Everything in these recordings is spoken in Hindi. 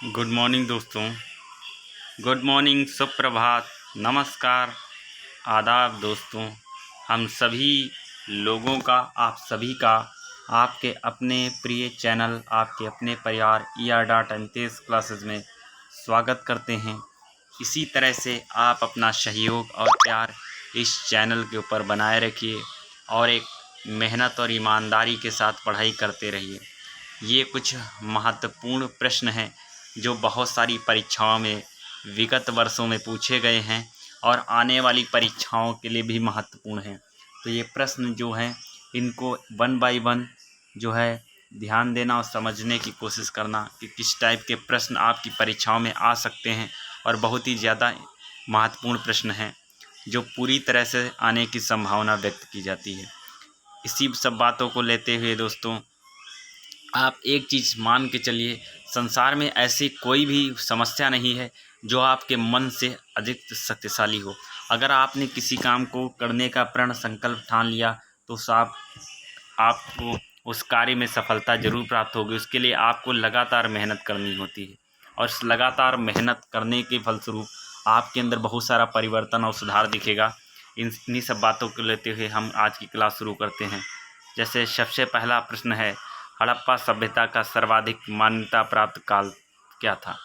गुड मॉर्निंग दोस्तों। गुड मॉर्निंग, सुप्रभात, नमस्कार, आदाब दोस्तों। हम सभी लोगों का, आप सभी का, आपके अपने प्रिय चैनल, आपके अपने परिवार ER.MTS क्लासेस में स्वागत करते हैं। इसी तरह से आप अपना सहयोग और प्यार इस चैनल के ऊपर बनाए रखिए और एक मेहनत और ईमानदारी के साथ पढ़ाई करते रहिए। ये कुछ महत्वपूर्ण प्रश्न हैं जो बहुत सारी परीक्षाओं में विगत वर्षों में पूछे गए हैं और आने वाली परीक्षाओं के लिए भी महत्वपूर्ण हैं। तो ये प्रश्न जो हैं इनको वन बाय वन जो है ध्यान देना और समझने की कोशिश करना कि किस टाइप के प्रश्न आपकी परीक्षाओं में आ सकते हैं। और बहुत ही ज़्यादा महत्वपूर्ण प्रश्न हैं जो पूरी तरह से आने की संभावना व्यक्त की जाती है। इसी सब बातों को लेते हुए दोस्तों, आप एक चीज़ मान के चलिए, संसार में ऐसी कोई भी समस्या नहीं है जो आपके मन से अधिक शक्तिशाली हो। अगर आपने किसी काम को करने का प्रण संकल्प ठान लिया तो आपको उस कार्य में सफलता जरूर प्राप्त होगी। उसके लिए आपको लगातार मेहनत करनी होती है और इस लगातार मेहनत करने के फलस्वरूप आपके अंदर बहुत सारा परिवर्तन और सुधार दिखेगा। इन्हीं सब बातों को लेते हुए हम आज की क्लास शुरू करते हैं। जैसे सबसे पहला प्रश्न है, हड़प्पा सभ्यता का सर्वाधिक मान्यता प्राप्त काल क्या था?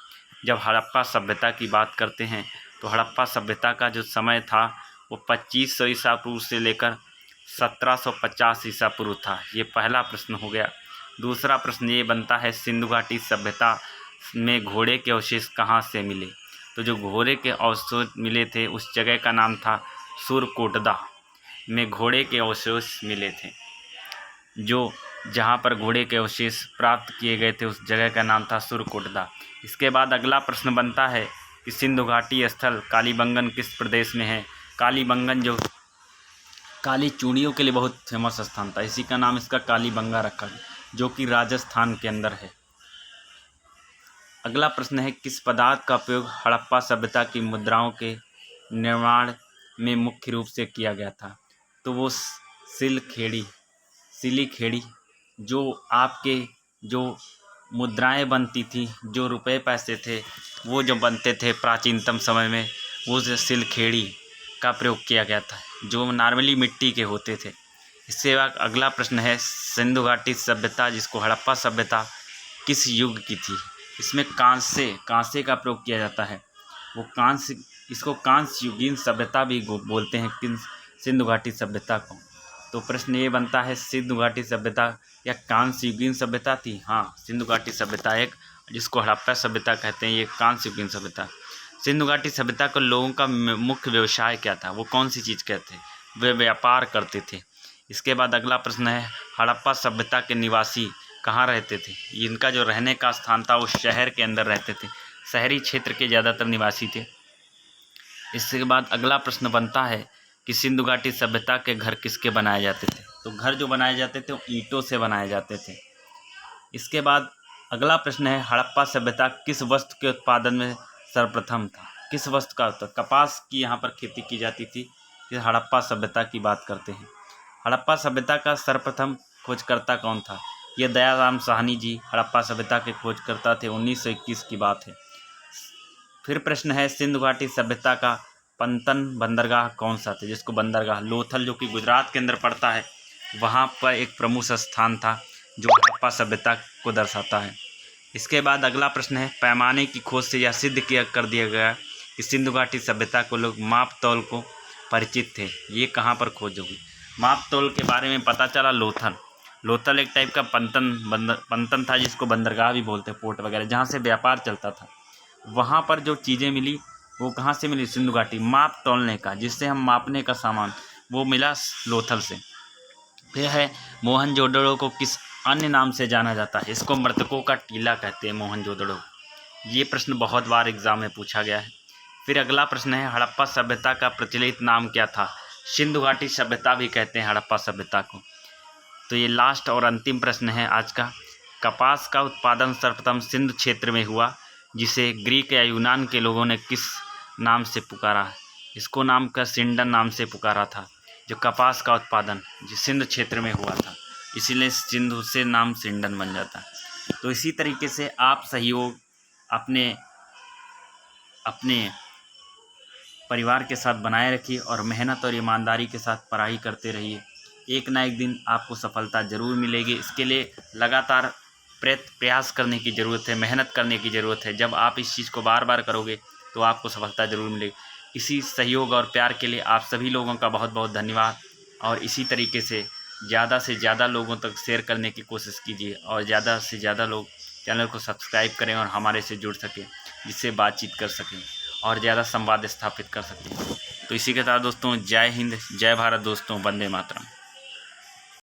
जब हड़प्पा सभ्यता की बात करते हैं तो हड़प्पा सभ्यता का जो समय था वो 2500 ईसा पूर्व से लेकर 1750 ईसा पूर्व था। ये पहला प्रश्न हो गया। दूसरा प्रश्न ये बनता है, सिंधु घाटी सभ्यता में घोड़े के अवशेष कहाँ से मिले? तो जो घोड़े के अवशेष मिले थे उस जगह का नाम था सुरकोटदा में घोड़े के अवशेष मिले थे। जो जहाँ पर घोड़े के अवशेष प्राप्त किए गए थे उस जगह का नाम था सुरकोटदा। इसके बाद अगला प्रश्न बनता है कि सिंधु घाटी स्थल कालीबंगन किस प्रदेश में है? कालीबंगन जो काली चूड़ियों के लिए बहुत फेमस स्थान था, इसी का नाम इसका कालीबंगा रखा गया, जो कि राजस्थान के अंदर है। अगला प्रश्न है, किस पदार्थ का उपयोग हड़प्पा सभ्यता की मुद्राओं के निर्माण में मुख्य रूप से किया गया था? तो वो सिली खेड़ी, जो आपके जो मुद्राएं बनती थी, जो रुपए पैसे थे वो जो बनते थे प्राचीनतम समय में, वो सिलखेड़ी का प्रयोग किया गया था, जो नॉर्मली मिट्टी के होते थे। इससे बाद अगला प्रश्न है, सिंधु घाटी सभ्यता जिसको हड़प्पा सभ्यता किस युग की थी? इसमें कांसे का प्रयोग किया जाता है। वो इसको कांस्य युगीन सभ्यता भी बोलते हैं किन सिंधु घाटी सभ्यता को। तो प्रश्न ये बनता है, सिंधु घाटी सभ्यता या कांस्य युगीन सभ्यता थी? हाँ, सिंधु घाटी सभ्यता एक, जिसको हड़प्पा सभ्यता कहते हैं, ये कांस्य युगीन सभ्यता। सिंधु घाटी सभ्यता को लोगों का मुख्य व्यवसाय क्या था? वो कौन सी चीज़ कहते हैं? वे व्यापार करते थे। इसके बाद अगला प्रश्न है, हड़प्पा सभ्यता के निवासी कहाँ रहते थे? इनका जो रहने का स्थान था वो शहर के अंदर रहते थे, शहरी क्षेत्र के ज़्यादातर निवासी थे। इसके बाद अगला प्रश्न बनता है कि सिंधु घाटी सभ्यता के घर किसके बनाए जाते थे? तो घर जो बनाए जाते थे वो ईंटों से बनाए जाते थे। इसके बाद अगला प्रश्न है, हड़प्पा सभ्यता किस वस्तु के उत्पादन में सर्वप्रथम था? किस वस्तु का? तो कपास की यहाँ पर खेती की जाती थी। फिर हड़प्पा सभ्यता की बात करते हैं। हड़प्पा सभ्यता का सर्वप्रथम खोजकर्ता कौन था? ये दयाराम साहनी जी हड़प्पा सभ्यता के खोजकर्ता थे। 1921 की बात है। फिर प्रश्न है, सिंधु घाटी सभ्यता का पंतन बंदरगाह कौन सा था? जिसको बंदरगाह लोथल, जो कि गुजरात के अंदर पड़ता है, वहाँ पर एक प्रमुख स्थान था जो हड़प्पा सभ्यता को दर्शाता है। इसके बाद अगला प्रश्न है, पैमाने की खोज से यह सिद्ध किया कर दिया गया कि सिंधु घाटी सभ्यता को लोग माप तौल को परिचित थे। ये कहाँ पर खोज होगी? माप तौल के बारे में पता चला लोथल एक टाइप का पंतन था, जिसको बंदरगाह भी बोलते हैं, पोर्ट वगैरह, जहाँ से व्यापार चलता था। वहाँ पर जो चीज़ें मिली वो कहाँ से मिली? सिंधु घाटी। माप तौलने का, जिससे हम मापने का सामान, वो मिला लोथल से। फिर है, मोहनजोदड़ो को किस अन्य नाम से जाना जाता है? इसको मृतकों का टीला कहते हैं, मोहनजोदड़ो। ये प्रश्न बहुत बार एग्जाम में पूछा गया है। फिर अगला प्रश्न है, हड़प्पा सभ्यता का प्रचलित नाम क्या था? सिंधु घाटी सभ्यता भी कहते हैं हड़प्पा सभ्यता को। तो ये लास्ट और अंतिम प्रश्न है आज का। कपास का उत्पादन सर्वप्रथम सिंध क्षेत्र में हुआ, जिसे ग्रीक या यूनान के लोगों ने किस नाम से पुकारा है? इसको नाम का सिंडन नाम से पुकारा था। जो कपास का उत्पादन जो सिंध क्षेत्र में हुआ था, इसीलिए सिंधु से नाम सिंडन बन जाता है। तो इसी तरीके से आप सहयोग अपने परिवार के साथ बनाए रखिए और मेहनत और ईमानदारी के साथ पढ़ाई करते रहिए। एक ना एक दिन आपको सफलता ज़रूर मिलेगी। इसके लिए लगातार प्रयास करने की ज़रूरत है, मेहनत करने की ज़रूरत है। जब आप इस चीज़ को बार बार करोगे तो आपको सफलता ज़रूर मिलेगी। इसी सहयोग और प्यार के लिए आप सभी लोगों का बहुत बहुत धन्यवाद। और इसी तरीके से ज़्यादा लोगों तक शेयर करने की कोशिश कीजिए और ज़्यादा से ज़्यादा लोग चैनल को सब्सक्राइब करें और हमारे से जुड़ सकें, जिससे बातचीत कर सकें और ज़्यादा संवाद स्थापित कर सकें। तो इसी के साथ दोस्तों, जय हिंद, जय भारत दोस्तों, वंदे मातरम।